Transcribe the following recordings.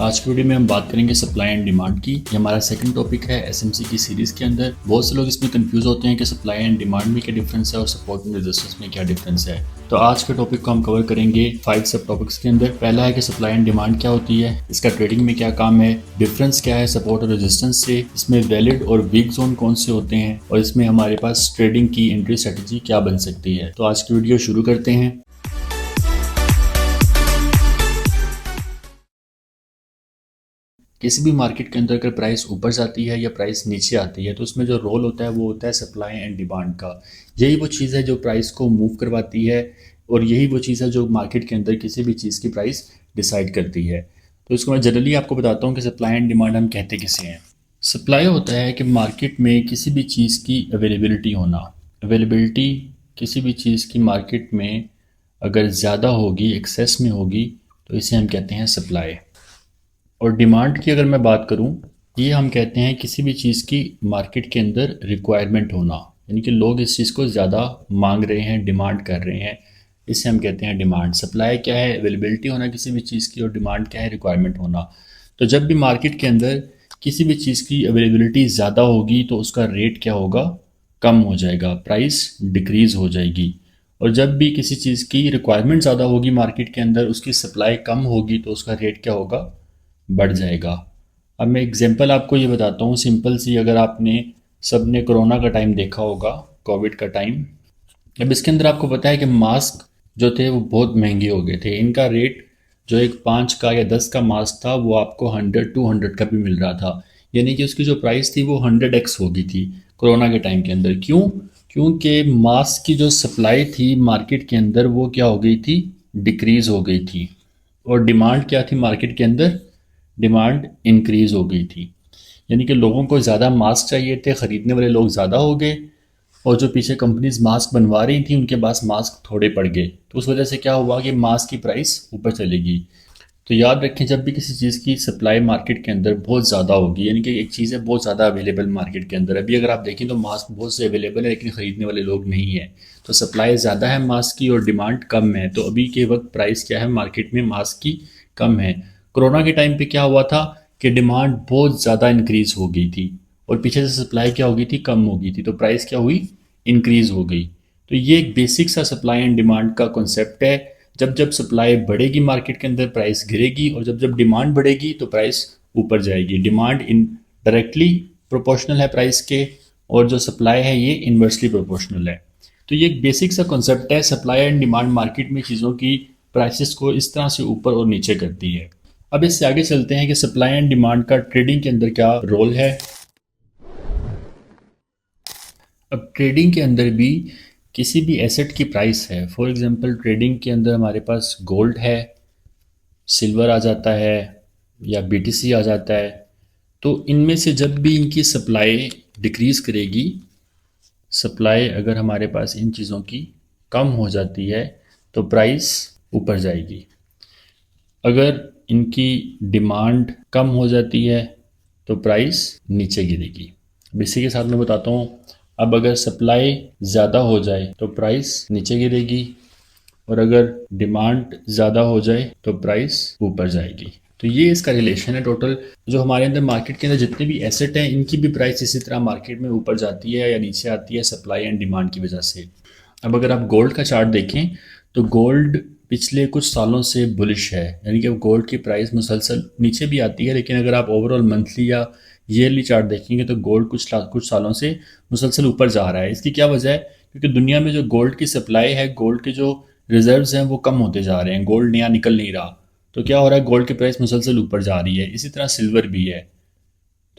आज की वीडियो में हम बात करेंगे सप्लाई एंड डिमांड की। ये हमारा सेकंड टॉपिक है एसएमसी की सीरीज़ के अंदर। बहुत से लोग इसमें कंफ्यूज होते हैं कि सप्लाई एंड डिमांड में क्या डिफरेंस है और सपोर्ट एंड रेजिस्टेंस में क्या डिफरेंस है। तो आज के टॉपिक को हम कवर करेंगे 5 सब टॉपिक्स के अंदर। पहला है कि सप्लाई एंड डिमांड क्या होती है, इसका ट्रेडिंग में क्या काम है, डिफरेंस क्या है सपोर्ट और रेजिस्टेंस से, इसमें वैलिड और वीक जोन कौन से होते हैं और इसमें हमारे पास ट्रेडिंग की एंट्री स्ट्रेटेजी क्या बन सकती है। तो आज की वीडियो शुरू करते हैं। किसी भी मार्केट के अंदर अगर प्राइस ऊपर जाती है या प्राइस नीचे आती है तो उसमें जो रोल होता है वो होता है सप्लाई एंड डिमांड का। यही वो चीज़ है जो प्राइस को मूव करवाती है और यही वो चीज़ है जो मार्केट के अंदर किसी भी चीज़ की प्राइस डिसाइड करती है। तो इसको मैं जनरली आपको बताता हूँ कि सप्लाई एंड डिमांड हम कहते किसे हैं। सप्लाई होता है कि मार्केट में किसी भी चीज़ की अवेलेबिलिटी होना। अवेलेबिलिटी किसी भी चीज़ की मार्केट में अगर ज़्यादा होगी, एक्सेस में होगी, तो इसे हम कहते हैं सप्लाई। और डिमांड की अगर मैं बात करूं, ये हम कहते हैं किसी भी चीज़ की मार्केट के अंदर रिक्वायरमेंट होना, यानी कि लोग इस चीज़ को ज़्यादा मांग रहे हैं, डिमांड कर रहे हैं, इसे हम कहते हैं डिमांड। सप्लाई क्या है, अवेलेबिलिटी होना किसी भी चीज़ की, और डिमांड क्या है, रिक्वायरमेंट होना। तो जब भी मार्केट के अंदर किसी भी चीज़ की अवेलेबिलिटी ज़्यादा होगी तो उसका रेट क्या होगा, कम हो जाएगा, प्राइस डिक्रीज़ हो जाएगी। और जब भी किसी चीज़ की रिक्वायरमेंट ज़्यादा होगी मार्केट के अंदर, उसकी सप्लाई कम होगी तो उसका रेट क्या होगा, बढ़ जाएगा। अब मैं एग्जांपल आपको ये बताता हूँ सिंपल सी। अगर आपने सब ने कोरोना का टाइम देखा होगा, कोविड का टाइम, अब इसके अंदर आपको पता है कि मास्क जो थे वो बहुत महंगे हो गए थे। इनका रेट जो एक 5 का या 10 का मास्क था वो आपको 100-200 का भी मिल रहा था, यानी कि उसकी जो प्राइस थी वो 100x हो गई थी कोरोना के टाइम के अंदर। क्यों? क्योंकि मास्क की जो सप्लाई थी मार्केट के अंदर वो क्या हो गई थी, डिक्रीज़ हो गई थी। और डिमांड क्या थी मार्केट के अंदर, डिमांड इंक्रीज़ हो गई थी, यानी कि लोगों को ज़्यादा मास्क चाहिए थे, ख़रीदने वाले लोग ज़्यादा हो गए और जो पीछे कंपनीज मास्क बनवा रही थी उनके पास मास्क थोड़े पड़ गए। तो उस वजह से क्या हुआ कि मास्क की प्राइस ऊपर चलेगी। तो याद रखें, जब भी किसी चीज़ की सप्लाई मार्केट के अंदर बहुत ज़्यादा होगी, यानी कि एक चीज़ है बहुत ज़्यादा अवेलेबल मार्केट के अंदर, अभी अगर आप देखें तो मास्क बहुत से अवेलेबल है लेकिन ख़रीदने वाले लोग नहीं है। तो सप्लाई ज़्यादा है मास्क की और डिमांड कम है, तो अभी के वक्त प्राइस क्या है मार्केट में मास्क की, कम है। कोरोना के टाइम पे क्या हुआ था कि डिमांड बहुत ज़्यादा इंक्रीज़ हो गई थी और पीछे से सप्लाई क्या हो गई थी, कम हो गई थी, तो प्राइस क्या हुई, इंक्रीज़ हो गई। तो ये एक बेसिक सा सप्लाई एंड डिमांड का कॉन्सेप्ट है। जब जब सप्लाई बढ़ेगी मार्केट के अंदर प्राइस गिरेगी और जब जब डिमांड बढ़ेगी तो प्राइस ऊपर जाएगी। डिमांड इन डायरेक्टली प्रोपोर्शनल है प्राइस के और जो सप्लाई है ये इन्वर्सली प्रोपोर्शनल है। तो ये एक बेसिक सा कॉन्सेप्ट है। सप्लाई एंड डिमांड मार्केट में चीज़ों की प्राइसेस को इस तरह से ऊपर और नीचे करती है। अब इससे आगे चलते हैं कि सप्लाई एंड डिमांड का ट्रेडिंग के अंदर क्या रोल है। अब ट्रेडिंग के अंदर भी किसी भी एसेट की प्राइस है, फॉर एग्जांपल ट्रेडिंग के अंदर हमारे पास गोल्ड है, सिल्वर आ जाता है या बीटीसी आ जाता है, तो इनमें से जब भी इनकी सप्लाई डिक्रीज़ करेगी, सप्लाई अगर हमारे पास इन चीज़ों की कम हो जाती है तो प्राइस ऊपर जाएगी। अगर इनकी डिमांड कम हो जाती है तो प्राइस नीचे गिरेगी। अब इसी के साथ मैं बताता हूँ, अब अगर सप्लाई ज़्यादा हो जाए तो प्राइस नीचे गिरेगी और अगर डिमांड ज़्यादा हो जाए तो प्राइस ऊपर जाएगी। तो ये इसका रिलेशन है टोटल। जो हमारे अंदर मार्केट के अंदर जितने भी एसेट हैं इनकी भी प्राइस इसी तरह मार्केट में ऊपर जाती है या नीचे आती है सप्लाई एंड डिमांड की वजह से। अब अगर आप गोल्ड का चार्ट देखें तो गोल्ड पिछले कुछ सालों से बुलिश है, यानी कि गोल्ड की प्राइस मुसलसल नीचे भी आती है, लेकिन अगर आप ओवरऑल मंथली या ईयरली चार्ट देखेंगे तो गोल्ड कुछ सालों से मुसलसल ऊपर जा रहा है। इसकी क्या वजह है? क्योंकि दुनिया में जो गोल्ड की सप्लाई है, गोल्ड के जो रिजर्व्स हैं वो कम होते जा रहे हैं, गोल्ड नया निकल नहीं रहा। तो क्या हो रहा है, गोल्ड की प्राइस मुसलसल ऊपर जा रही है। इसी तरह सिल्वर भी है।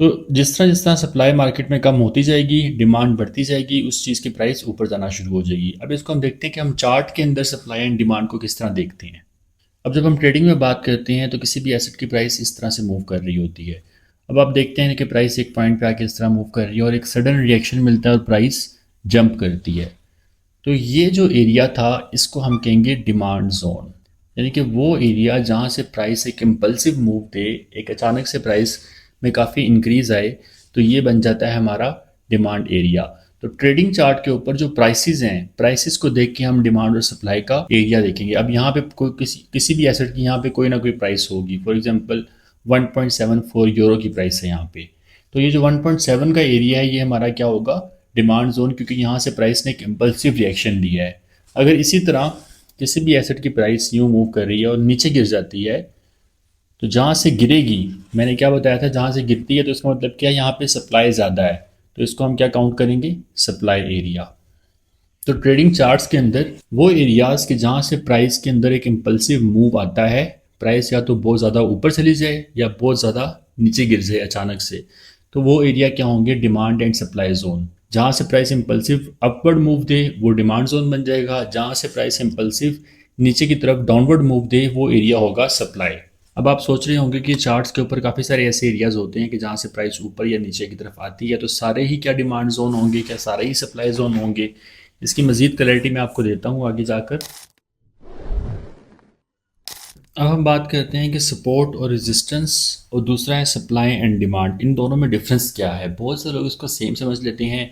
तो जिस तरह सप्लाई मार्केट में कम होती जाएगी, डिमांड बढ़ती जाएगी, उस चीज़ की प्राइस ऊपर जाना शुरू हो जाएगी। अब इसको हम देखते हैं कि हम चार्ट के अंदर सप्लाई एंड डिमांड को किस तरह देखते हैं। अब जब हम ट्रेडिंग में बात करते हैं तो किसी भी एसेट की प्राइस इस तरह से मूव कर रही होती है। अब आप देखते हैं कि प्राइस एक पॉइंट पे आके इस तरह मूव कर रही है और एक सडन रिएक्शन मिलता है और प्राइस जंप करती है। तो ये जो एरिया था इसको हम कहेंगे डिमांड जोन, यानी कि वो एरिया जहाँ से प्राइस एक इम्पल्सिव मूव दे, एक अचानक से प्राइस में काफ़ी इंक्रीज आए, तो ये बन जाता है हमारा डिमांड एरिया। तो ट्रेडिंग चार्ट के ऊपर जो प्राइसेस हैं, प्राइसेस को देख के हम डिमांड और सप्लाई का एरिया देखेंगे। अब यहाँ पे कोई किसी भी एसेट की यहाँ पे कोई ना कोई प्राइस होगी। फॉर एग्जांपल 1.74 यूरो की प्राइस है यहाँ पे। तो ये जो 1.7 का एरिया है ये हमारा क्या होगा, डिमांड जोन, क्योंकि यहाँ से प्राइस ने एक इम्पल्सिव रिएक्शन दिया है। अगर इसी तरह किसी भी एसेट की प्राइस यूँ मूव कर रही है और नीचे गिर जाती है, तो जहाँ से गिरेगी, मैंने क्या बताया था, जहाँ से गिरती है तो इसका मतलब क्या है, यहाँ पे सप्लाई ज़्यादा है, तो इसको हम क्या काउंट करेंगे, सप्लाई एरिया। तो ट्रेडिंग चार्ट्स के अंदर वो एरियाज के जहाँ से प्राइस के अंदर एक इम्पल्सिव मूव आता है, प्राइस या तो बहुत ज़्यादा ऊपर चली जाए या बहुत ज़्यादा नीचे गिर जाए अचानक से, तो वो एरिया क्या होंगे, डिमांड एंड सप्लाई जोन। जहाँ से प्राइस इम्पल्सिव अपवर्ड मूव दे वो डिमांड जोन बन जाएगा, जहाँ से प्राइस इम्पल्सिव नीचे की तरफ डाउनवर्ड मूव दे वो एरिया होगा सप्लाई। अब आप सोच रहे होंगे कि चार्ट्स के ऊपर काफ़ी सारे ऐसे एरियाज होते हैं कि जहाँ से प्राइस ऊपर या नीचे की तरफ आती है, तो सारे ही क्या डिमांड जोन होंगे, क्या सारे ही सप्लाई जोन होंगे? इसकी मज़ीद क्लैरिटी मैं आपको देता हूँ आगे जाकर। अब हम बात करते हैं कि सपोर्ट और रेजिस्टेंस, और दूसरा है सप्लाई एंड डिमांड। इन दोनों में डिफरेंस क्या है? बहुत से लोग इसको सेम समझ लेते हैं,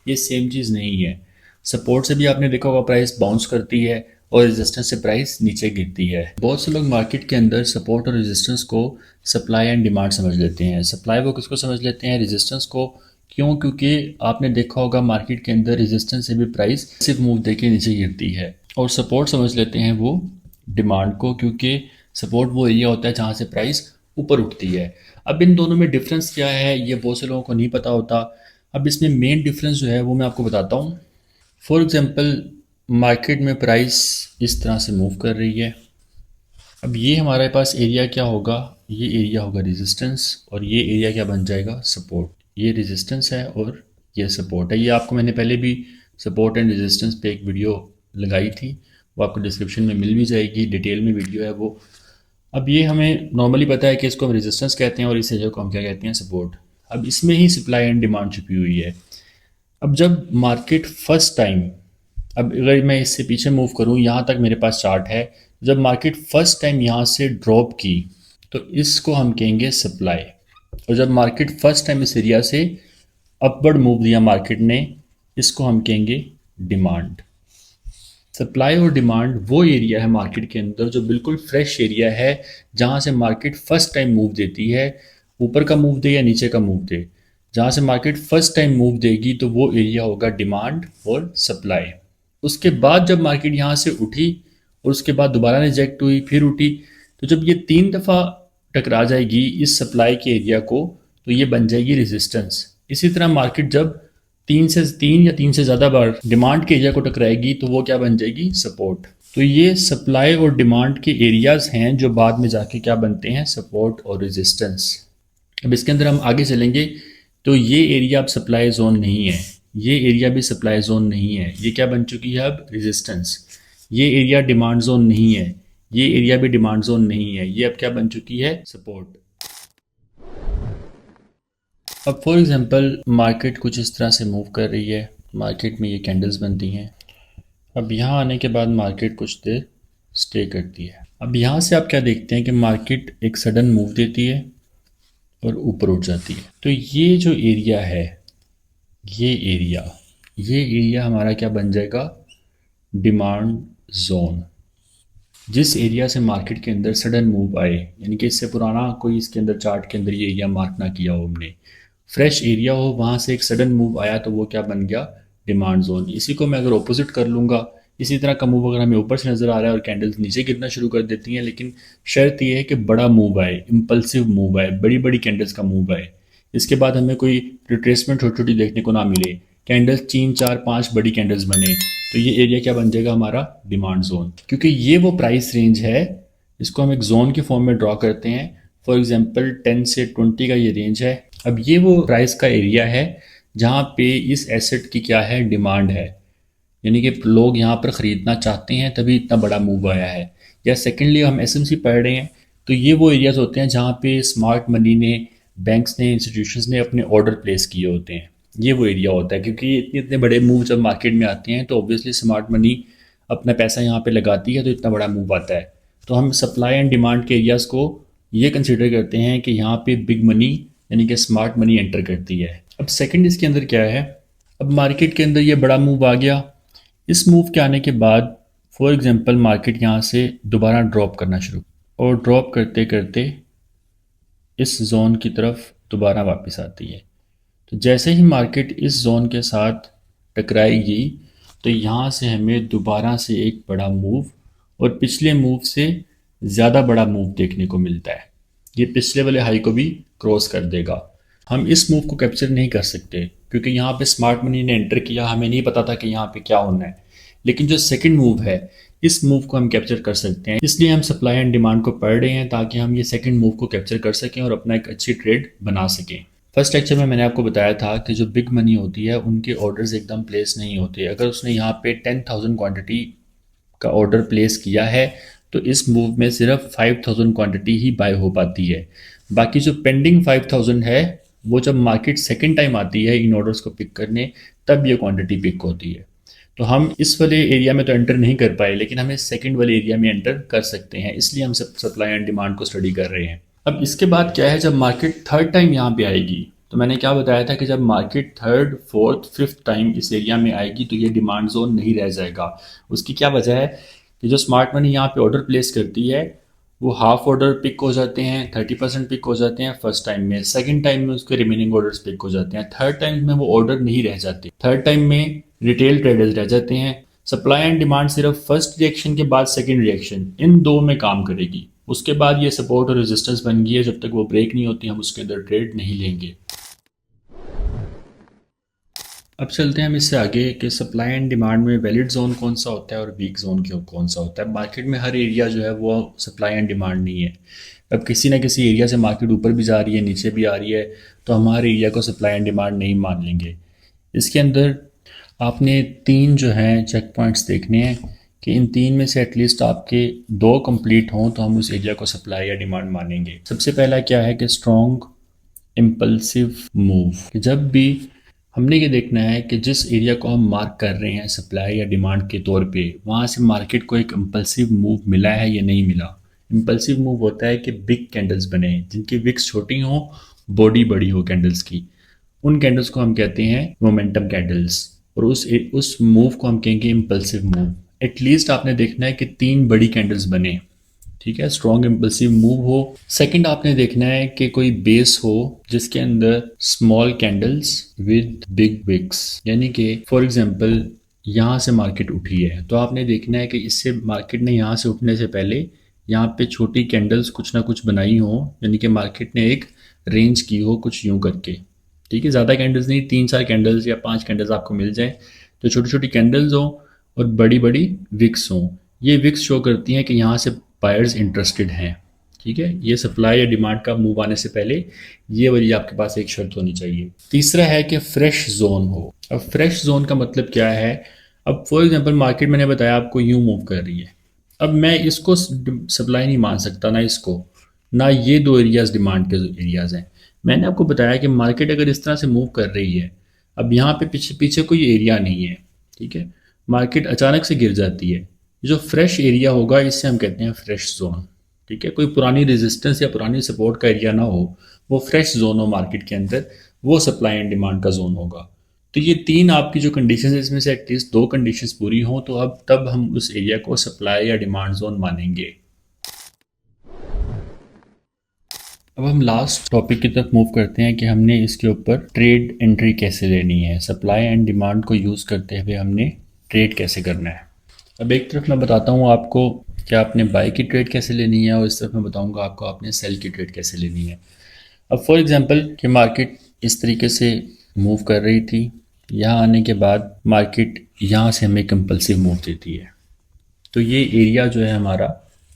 ये सेम चीज़ नहीं है। सपोर्ट से भी आपने देखा होगा प्राइस बाउंस करती है, और रेजिस्टेंस से प्राइस नीचे गिरती है। बहुत से लोग मार्केट के अंदर सपोर्ट और रेजिस्टेंस को सप्लाई एंड डिमांड समझ लेते हैं। सप्लाई वो किसको समझ लेते हैं, रेजिस्टेंस को। क्यों? क्योंकि आपने देखा होगा मार्केट के अंदर रेजिस्टेंस से भी प्राइस सिर्फ मूव देके नीचे गिरती है। और सपोर्ट समझ लेते हैं वो डिमांड को, क्योंकि सपोर्ट वो एरिया होता है जहाँ से प्राइस ऊपर उठती है। अब इन दोनों में डिफरेंस क्या है ये बहुत से लोगों को नहीं पता होता। अब इसमें मेन डिफरेंस जो है वो मैं आपको बताता हूँ। फॉर एग्जांपल, मार्केट में प्राइस इस तरह से मूव कर रही है। अब ये हमारे पास एरिया क्या होगा, ये एरिया होगा रेजिस्टेंस, और ये एरिया क्या बन जाएगा, सपोर्ट। ये रेजिस्टेंस है और ये सपोर्ट है। ये आपको मैंने पहले भी सपोर्ट एंड रेजिस्टेंस पे एक वीडियो लगाई थी, वो आपको डिस्क्रिप्शन में मिल भी जाएगी, डिटेल में वीडियो है वो। अब ये हमें नॉर्मली पता है कि इसको हम रेजिस्टेंस कहते हैं और इस एरिया को हम क्या कहते हैं, सपोर्ट। अब इसमें ही सप्लाई एंड डिमांड छुपी हुई है। अब जब मार्केट फर्स्ट टाइम, अब अगर मैं इससे पीछे मूव करूं, यहाँ तक मेरे पास चार्ट है, जब मार्केट फर्स्ट टाइम यहाँ से ड्रॉप की तो इसको हम कहेंगे सप्लाई। और जब मार्केट फर्स्ट टाइम इस एरिया से अपवर्ड मूव दिया मार्केट ने, इसको हम कहेंगे डिमांड। सप्लाई और डिमांड वो एरिया है मार्केट के अंदर जो बिल्कुल फ्रेश एरिया है, जहाँ से मार्केट फर्स्ट टाइम मूव देती है, ऊपर का मूव दे या नीचे का मूव दे, जहाँ से मार्केट फर्स्ट टाइम मूव देगी तो वो एरिया होगा डिमांड और सप्लाई। उसके बाद जब मार्केट यहाँ से उठी और उसके बाद दोबारा रिजेक्ट हुई, फिर उठी, तो जब ये 3 दफ़ा टकरा जाएगी इस सप्लाई के एरिया को, तो ये बन जाएगी रेजिस्टेंस। इसी तरह मार्केट जब 3 या 3 से ज़्यादा बार डिमांड के एरिया को टकराएगी तो वो क्या बन जाएगी, सपोर्ट। तो ये सप्लाई और डिमांड के एरियाज़ हैं जो बाद में जाके क्या बनते हैं, सपोर्ट और रेजिस्टेंस। अब इसके अंदर हम आगे चलेंगे तो ये एरिया अब सप्लाई जोन नहीं है, ये एरिया भी सप्लाई जोन नहीं है, ये क्या बन चुकी है अब, रेजिस्टेंस। ये एरिया डिमांड जोन नहीं है, ये एरिया भी डिमांड जोन नहीं है, ये अब क्या बन चुकी है, सपोर्ट। अब फॉर एग्जांपल मार्केट कुछ इस तरह से मूव कर रही है, मार्केट में ये कैंडल्स बनती हैं। अब यहाँ आने के बाद मार्केट कुछ देर स्टे करती है। अब यहाँ से आप क्या देखते हैं कि मार्केट एक सडन मूव देती है और ऊपर उठ जाती है। तो ये जो एरिया है, ये एरिया हमारा क्या बन जाएगा, डिमांड जोन। जिस एरिया से मार्केट के अंदर सडन मूव आए, यानी कि इससे पुराना कोई इसके अंदर चार्ट के अंदर ये एरिया मार्क ना किया हो हमने, फ्रेश एरिया हो, वहाँ से एक सडन मूव आया तो वो क्या बन गया, डिमांड जोन। इसी को मैं अगर ऑपोजिट कर लूँगा, इसी तरह का मूव अगर हमें ऊपर से नज़र आ रहा है और कैंडल्स नीचे गिरना शुरू कर देती हैं, लेकिन शर्त यह है कि बड़ा मूव आए, इम्पल्सिव मूव आए, बड़ी बड़ी कैंडल्स का मूव आए, इसके बाद हमें कोई रिट्रेसमेंट छोटी छोटी देखने को ना मिले, कैंडल्स 3 4 5 बड़ी कैंडल्स बने, तो ये एरिया क्या बन जाएगा, हमारा डिमांड जोन। क्योंकि ये वो प्राइस रेंज है, इसको हम एक जोन के फॉर्म में ड्रॉ करते हैं। फॉर एग्जांपल 10 से 20 का ये रेंज है। अब ये वो प्राइस का एरिया है जहाँ पे इस एसेट की क्या है, डिमांड है, यानी कि लोग यहाँ पर ख़रीदना चाहते हैं, तभी इतना बड़ा मूव आया है। या सेकेंडली हम एसएमसी पढ़ रहे हैं, तो ये वो एरियाज़ होते हैं जहाँ पे स्मार्ट मनी ने, बैंक्स ने, इंस्टीट्यूशंस ने अपने ऑर्डर प्लेस किए होते हैं। ये वो एरिया होता है, क्योंकि इतने इतने बड़े मूव जब मार्केट में आते हैं तो ऑब्वियसली स्मार्ट मनी अपना पैसा यहाँ पे लगाती है, तो इतना बड़ा मूव आता है। तो हम सप्लाई एंड डिमांड के एरियाज़ को ये कंसिडर करते हैं कि यहाँ पे बिग मनी यानी कि स्मार्ट मनी एंटर करती है। अब सेकंड इसके अंदर क्या है, अब मार्केट के अंदर ये बड़ा मूव आ गया। इस मूव के आने के बाद फॉर एग्जांपल मार्केट यहाँ से दोबारा ड्रॉप करना शुरू, और ड्रॉप करते करते इस जोन की तरफ दोबारा वापस आती है। तो जैसे ही मार्केट इस जोन के साथ टकराएगी तो यहाँ से हमें दोबारा से एक बड़ा मूव और पिछले मूव से ज़्यादा बड़ा मूव देखने को मिलता है। ये पिछले वाले हाई को भी क्रॉस कर देगा। हम इस मूव को कैप्चर नहीं कर सकते क्योंकि यहाँ पे स्मार्ट मनी ने एंटर किया, हमें नहीं पता था कि यहाँ पे क्या होना है। लेकिन जो सेकंड मूव है, इस मूव को हम कैप्चर कर सकते हैं। इसलिए हम सप्लाई एंड डिमांड को पढ़ रहे हैं ताकि हम ये सेकंड मूव को कैप्चर कर सकें और अपना एक अच्छी ट्रेड बना सकें। फर्स्ट लेक्चर में मैंने आपको बताया था कि जो बिग मनी होती है उनके ऑर्डर्स एकदम प्लेस नहीं होते। अगर उसने यहाँ पे 10,000 क्वांटिटी का ऑर्डर प्लेस किया है तो इस मूव में सिर्फ 5,000 क्वांटिटी ही बाय हो पाती है। बाकी जो पेंडिंग 5,000 है वो जब मार्केट सेकेंड टाइम आती है इन ऑर्डर्स को पिक करने, तब ये क्वांटिटी पिक होती है। तो हम इस वाले एरिया में तो एंटर नहीं कर पाए, लेकिन हमें सेकंड वाले एरिया में एंटर कर सकते हैं। इसलिए हम सब सप्लाई एंड डिमांड को स्टडी कर रहे हैं। अब इसके बाद क्या है, जब मार्केट थर्ड टाइम यहाँ पे आएगी तो मैंने क्या बताया था कि जब market third fourth fifth time इस एरिया में आएगी तो ये डिमांड जोन नहीं रह जाएगा। उसकी क्या वजह है कि जो स्मार्ट मनी यहाँ पे ऑर्डर प्लेस करती है वो हाफ ऑर्डर पिक हो जाते हैं, 30% पिक हो जाते हैं फर्स्ट टाइम में। सेकंड टाइम में उसके रिमेनिंग ऑर्डर्स पिक हो जाते हैं। थर्ड टाइम में वो ऑर्डर नहीं रह जाते। थर्ड टाइम में रिटेल ट्रेडर्स रह जाते हैं। सप्लाई एंड डिमांड सिर्फ फर्स्ट रिएक्शन के बाद सेकंड रिएक्शन, इन दो में काम करेगी। उसके बाद ये सपोर्ट और रेजिस्टेंस बन गई है, जब तक वो ब्रेक नहीं होती हम उसके अंदर ट्रेड नहीं लेंगे। अब चलते हैं हम इससे आगे कि सप्लाई एंड डिमांड में वैलिड जोन कौन सा होता है और वीक जोन कौन सा होता है। मार्केट में हर एरिया जो है वो सप्लाई एंड डिमांड नहीं है। अब किसी ना किसी एरिया से मार्केट ऊपर भी जा रही है, नीचे भी आ रही है, तो हमारे एरिया को सप्लाई एंड डिमांड नहीं मान लेंगे। इसके अंदर आपने तीन जो हैं चेक पॉइंट्स देखने हैं कि इन तीन में से एटलीस्ट आपके दो कंप्लीट हों तो हम उस एरिया को सप्लाई या डिमांड मानेंगे। सबसे पहला क्या है कि स्ट्रॉन्ग इम्पल्सिव मूव। जब भी हमने ये देखना है कि जिस एरिया को हम मार्क कर रहे हैं सप्लाई या डिमांड के तौर पे, वहाँ से मार्केट को एक इम्पल्सिव मूव मिला है या नहीं मिला। इम्पल्सिव मूव होता है कि बिग कैंडल्स बने जिनकी विक्स छोटी हों, बॉडी बड़ी हो कैंडल्स की। उन कैंडल्स को हम कहते हैं मोमेंटम कैंडल्स, और उस मूव को हम कहेंगे इम्पल्सिव मूव। एटलीस्ट आपने देखना है कि तीन बड़ी कैंडल्स बने, ठीक है, स्ट्रॉन्ग इम्पल्सिव मूव हो। सेकंड आपने देखना है कि कोई बेस हो जिसके अंदर small candles with big wicks, यानी कि फॉर एग्जांपल यहाँ से मार्केट उठी है तो आपने देखना है कि इससे मार्केट ने यहाँ से उठने से पहले यहाँ पे छोटी कैंडल्स कुछ ना कुछ बनाई हो, यानी कि मार्केट ने एक रेंज की हो कुछ यूं करके, ठीक है। ज़्यादा कैंडल्स नहीं, 3-4 कैंडल्स या 5 कैंडल्स आपको मिल जाए तो छोटी छोटी कैंडल्स हो और बड़ी बड़ी विक्स हो। ये विक्स शो करती हैं कि यहाँ से बायर्स इंटरेस्टेड हैं, ठीक है। ये सप्लाई या डिमांड का मूव आने से पहले ये वाली आपके पास एक शर्त होनी चाहिए। तीसरा है कि फ्रेश जोन हो। अब फ्रेश जोन का मतलब क्या है, अब फॉर एग्जांपल मार्केट मैंने बताया आपको यूं मूव कर रही है, अब मैं इसको सप्लाई नहीं मान सकता ना इसको, ना ये दो एरियाज डिमांड के एरियाज हैं। मैंने आपको बताया कि मार्केट अगर इस तरह से मूव कर रही है, अब यहाँ पे पीछे पीछे कोई एरिया नहीं है, ठीक है, मार्केट अचानक से गिर जाती है, जो फ्रेश एरिया होगा इससे हम कहते हैं फ्रेश जोन, ठीक है। कोई पुरानी रेजिस्टेंस या पुरानी सपोर्ट का एरिया ना हो, वो फ्रेश जोन हो मार्केट के अंदर, वो सप्लाई एंड डिमांड का जोन होगा। तो ये तीन आपकी जो कंडीशन है इसमें से एटलीस्ट दो कंडीशंस पूरी हों तो अब तब हम उस एरिया को सप्लाई या डिमांड जोन मानेंगे। अब हम लास्ट टॉपिक की तरफ मूव करते हैं कि हमने इसके ऊपर ट्रेड एंट्री कैसे लेनी है। सप्लाई एंड डिमांड को यूज़ करते हुए हमने ट्रेड कैसे करना है। अब एक तरफ मैं बताता हूँ आपको कि आपने बाय की ट्रेड कैसे लेनी है और इस तरफ मैं बताऊँगा आपको आपने सेल की ट्रेड कैसे लेनी है। अब फॉर एग्जांपल कि मार्केट इस तरीके से मूव कर रही थी, यहाँ आने के बाद मार्केट यहाँ से हमें कंपल्सिव मूव देती है, तो ये एरिया जो है हमारा,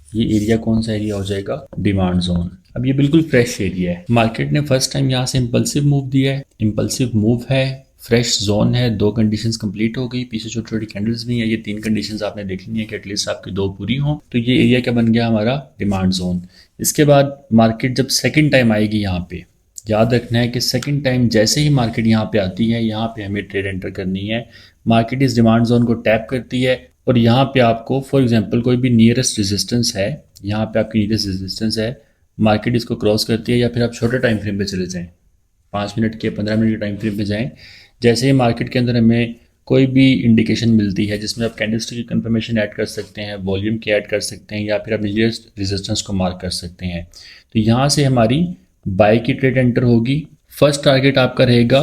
ये एरिया कौन सा एरिया हो जाएगा, डिमांड जोन। अब ये बिल्कुल फ्रेश एरिया है, मार्केट ने फर्स्ट टाइम यहाँ से इम्पल्सिव मूव दिया है, इम्पल्सिव मूव है, फ्रेश जोन है, दो कंडीशंस कंप्लीट हो गई, पीछे छोटी छोटी कैंडल्स भी हैं, ये तीन कंडीशंस आपने देखनी है कि एटलीस्ट आपकी दो पूरी हो, तो ये एरिया क्या बन गया हमारा, डिमांड जोन। इसके बाद मार्केट जब सेकंड टाइम आएगी यहाँ पे, याद रखना है कि सेकंड टाइम जैसे ही मार्केट यहाँ पे आती है, यहाँ पे हमें ट्रेड एंटर करनी है। मार्केट इस डिमांड जोन को टैप करती है और यहाँ पे आपको फॉर एग्जांपल कोई भी नियरेस्ट रेजिस्टेंस है, यहाँ पे आपकी नियरेस्ट रेजिस्टेंस है, मार्केट इसको क्रॉस करती है, या फिर आप छोटे टाइम फ्रेम पे चले जाएं, 5 मिनट के 15 मिनट के टाइम फ्रेम पे जाएं। जैसे ही मार्केट के अंदर हमें कोई भी इंडिकेशन मिलती है जिसमें आप कैंडलस्टिक की कंफर्मेशन ऐड कर सकते हैं, वॉल्यूम की ऐड कर सकते हैं, या फिर आप नियरेस्ट रेजिस्टेंस को मार्क कर सकते हैं, तो यहाँ से हमारी बाय की ट्रेड एंटर होगी। फर्स्ट टारगेट आपका रहेगा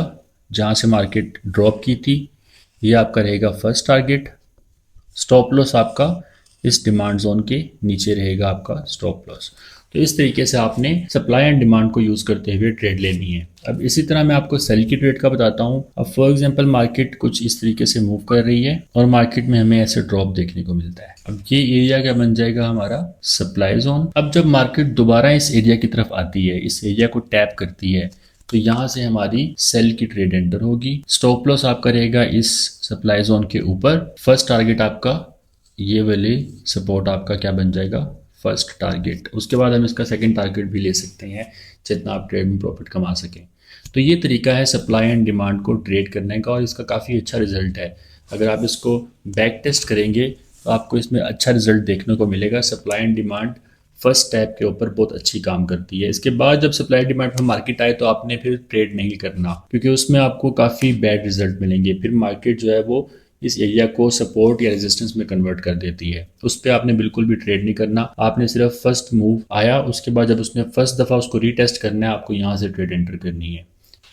जहाँ से मार्केट ड्रॉप की थी, ये आपका रहेगा फर्स्ट टारगेट। स्टॉप लॉस आपका इस डिमांड जोन के नीचे रहेगा आपका स्टॉप लॉस। तो इस तरीके से आपने सप्लाई एंड डिमांड को यूज़ करते हुए ट्रेड लेनी है। अब इसी तरह मैं आपको सेल की ट्रेड का बताता हूँ। अब फॉर एग्जांपल मार्केट कुछ इस तरीके से मूव कर रही है और मार्केट में हमें ऐसे ड्रॉप देखने को मिलता है। अब ये एरिया क्या बन जाएगा हमारा सप्लाई जोन। अब जब मार्केट दोबारा इस एरिया की तरफ आती है, इस एरिया को टैप करती है, तो यहाँ से हमारी सेल की ट्रेड एंटर होगी। स्टॉप लॉस आपका रहेगा इस सप्लाई जोन के ऊपर। फर्स्ट टारगेट आपका ये वाले सपोर्ट आपका क्या बन जाएगा फर्स्ट टारगेट। उसके बाद हम इसका सेकंड टारगेट भी ले सकते हैं जितना आप ट्रेड में प्रॉफिट कमा सकें। तो ये तरीका है सप्लाई एंड डिमांड को ट्रेड करने का और इसका काफ़ी अच्छा रिजल्ट है। अगर आप इसको बैक टेस्ट करेंगे तो आपको इसमें अच्छा रिजल्ट देखने को मिलेगा। Supply and demand first step के ऊपर बहुत अच्छी काम करती है। इसके बाद जब सप्लाई डिमांड में मार्केट आए तो आपने फिर ट्रेड नहीं करना, क्योंकि उसमें आपको काफ़ी बैड रिजल्ट मिलेंगे। फिर मार्केट जो है वो इस एरिया को सपोर्ट या रेजिस्टेंस में कन्वर्ट कर देती है। उस पर आपने बिल्कुल भी ट्रेड नहीं करना। आपने सिर्फ फर्स्ट मूव आया, उसके बाद जब उसने फर्स्ट दफ़ा उसको रीटेस्ट करना है, आपको यहाँ से ट्रेड एंटर करनी है।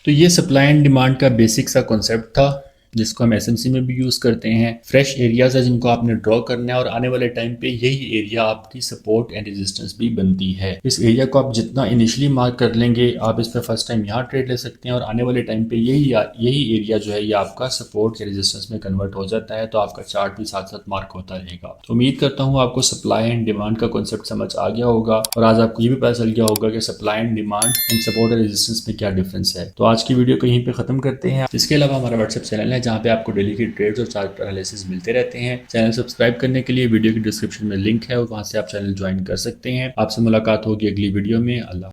तो ये सप्लाई एंड डिमांड का बेसिक सा कॉन्सेप्ट था जिसको हम एसएमसी में भी यूज़ करते हैं। फ्रेश एरियाज है जिनको आपने ड्रॉ करना है और आने वाले टाइम पे यही एरिया आपकी सपोर्ट एंड रेजिस्टेंस भी बनती है। इस एरिया को आप जितना इनिशियली मार्क कर लेंगे, आप इस पर फर्स्ट टाइम यहाँ ट्रेड ले सकते हैं और आने वाले टाइम पे यही एरिया जो है ये आपका सपोर्ट या रेजिस्टेंस में कन्वर्ट हो जाता है। तो आपका चार्ट भी साथ साथ मार्क होता रहेगा। तो उम्मीद करता हूँ आपको सप्लाई एंड डिमांड का कॉन्सेप्ट समझ आ गया होगा और आज आपको ये भी पता चल गया होगा कि supply and demand and support and resistance में क्या डिफरेंस है। तो आज की वीडियो को यहीं पे खत्म करते हैं। इसके अलावा हमारा व्हाट्सएप चैनल है जहाँ पे आपको डेली की ट्रेड्स और चार्ट एनालिसिस मिलते रहते हैं। चैनल सब्सक्राइब करने के लिए वीडियो की डिस्क्रिप्शन में लिंक है और वहाँ से आप चैनल ज्वाइन कर सकते हैं। आपसे मुलाकात होगी अगली वीडियो में। अल्लाह।